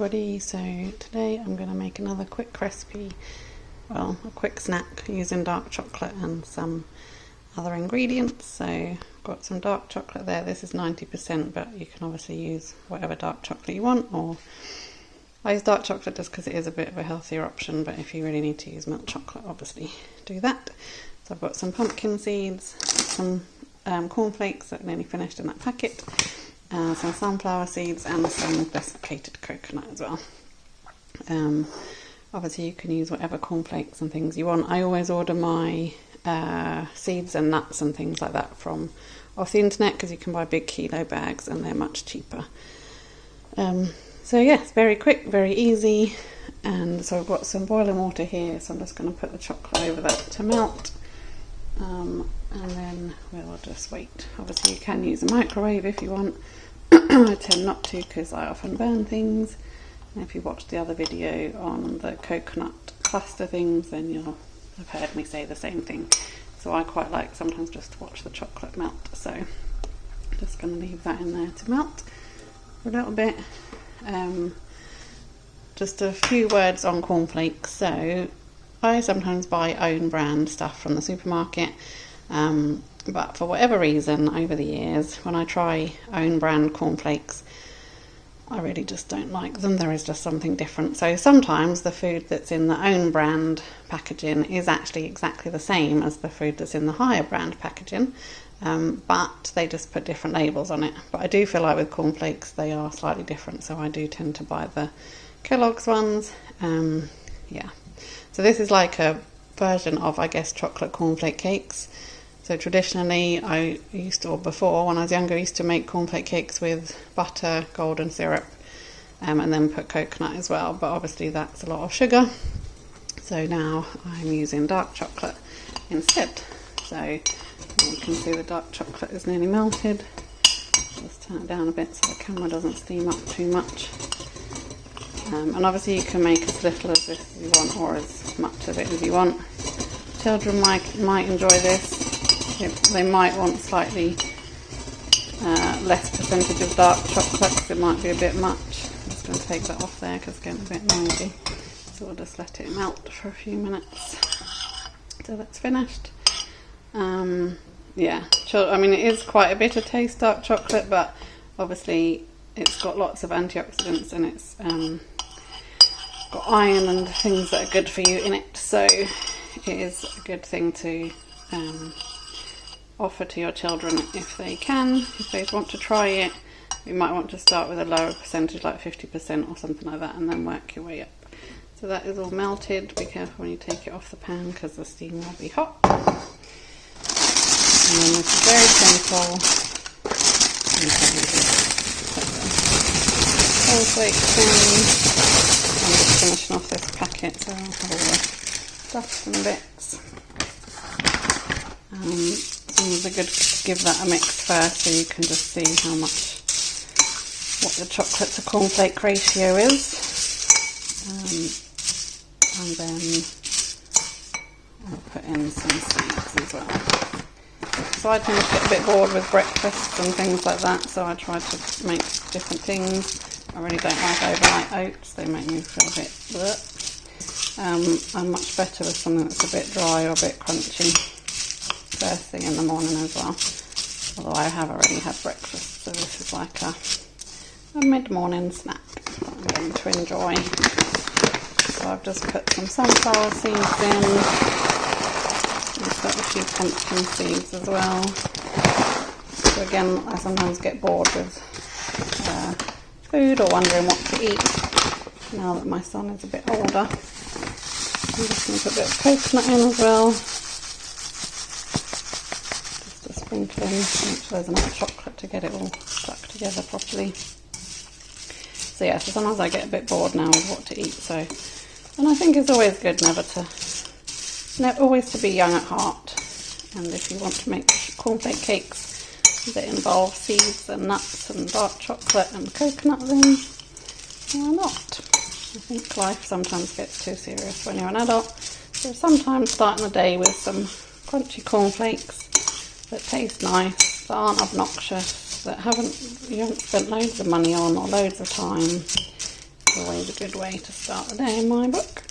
everybody. So today I'm going to make another quick recipe, well, a quick snack using dark chocolate and some other ingredients. So I've got some dark chocolate there. This is 90%, but you can obviously use whatever dark chocolate you want, or I use dark chocolate just because it is a bit of a healthier option, but if you really need to use milk chocolate, obviously do that. So I've got some pumpkin seeds, some cornflakes that are nearly finished in that packet, some sunflower seeds and some desiccated coconut as well. Obviously you can use whatever cornflakes and things you want. I always order my seeds and nuts and things like that from off the internet because you can buy big kilo bags and they're much cheaper. So yes, very quick, very easy. And so I've got some boiling water here, so I'm just going to put the chocolate over that to melt. And then we'll just wait. Obviously you can use a microwave if you want. I tend not to because I often burn things. And if you watched the other video on the coconut cluster things, then you'll have heard me say the same thing. So I quite like sometimes just to watch the chocolate melt. So I'm just going to leave that in there to melt for a little bit. Just a few words on cornflakes. So I sometimes buy own brand stuff from the supermarket, but for whatever reason over the years when I try own brand cornflakes, I really just don't like them. There is just something different. So sometimes the food that's in the own brand packaging is actually exactly the same as the food that's in the higher brand packaging, but they just put different labels on it. But I do feel like with cornflakes they are slightly different, so I do tend to buy the Kellogg's ones. Yeah. So this is like a version of, I guess, chocolate cornflake cakes. So traditionally, or before when I was younger, I used to make cornflake cakes with butter, golden syrup, and then put coconut as well. But obviously that's a lot of sugar. So now I'm using dark chocolate instead. So you can see the dark chocolate is nearly melted. Just turn it down a bit so the camera doesn't steam up too much. And obviously you can make as little of this as you want, or as much of it as you want. Children might enjoy this. They might want slightly less percentage of dark chocolate because it might be a bit much. I'm just going to take that off there because it's getting a bit noisy. So we'll just let it melt for a few minutes till it's finished. Yeah, I mean it is quite a bitter taste, dark chocolate, but obviously it's got lots of antioxidants and it's got iron and things that are good for you in it, so it is a good thing to offer to your children if they can, if they want to try it. You might want to start with a lower percentage, like 50% or something like that, and then work your way up. So that is all melted. Be careful when you take it off the pan because the steam will be hot. And then this is very simple. Cornflakes in. I'm just finishing off this packet, so I'll have all the dust and bits. It's good to give that a mix first so you can just see how much, what the chocolate to cornflake ratio is. And then I'll put in some seeds as well. So I tend to get a bit bored with breakfasts and things like that, so I try to make different things. I really don't like overnight oats, they make me feel a bit bleh. I'm much better with something that's a bit dry or a bit crunchy first thing in the morning as well. Although I have already had breakfast, so this is like a mid-morning snack that I'm going to enjoy. So I've just put some sunflower seeds in. I've got a few pumpkin seeds as well. So again, I sometimes get bored with food or wondering what to eat now that my son is a bit older. I'm just going to put a bit of coconut in as well. Just a sprinkle in, make sure there's enough chocolate to get it all stuck together properly. So yeah, so sometimes I get a bit bored now with what to eat. So, and I think it's always good always to be young at heart. And if you want to make cornflake cakes that involve seeds and nuts and dark chocolate and coconut, then why not? I think life sometimes gets too serious when you're an adult, so sometimes starting the day with some crunchy cornflakes that taste nice, that aren't obnoxious, that you haven't spent loads of money on or loads of time, Always a good way to start the day in my book.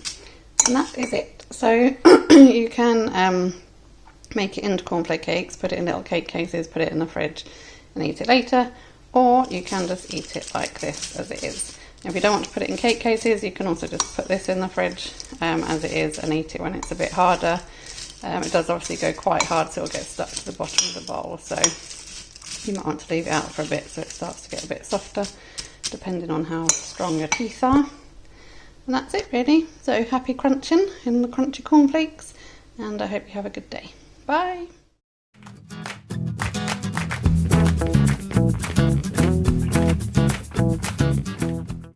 And that is it. So you can make it into cornflake cakes, put it in little cake cases, put it in the fridge and eat it later, or you can just eat it like this as it is. If you don't want to put it in cake cases, you can also just put this in the fridge as it is and eat it when it's a bit harder. It does obviously go quite hard, so it'll get stuck to the bottom of the bowl, so you might want to leave it out for a bit so it starts to get a bit softer, depending on how strong your teeth are. And that's it really. So happy crunching in the crunchy cornflakes, and I hope you have a good day. Bye!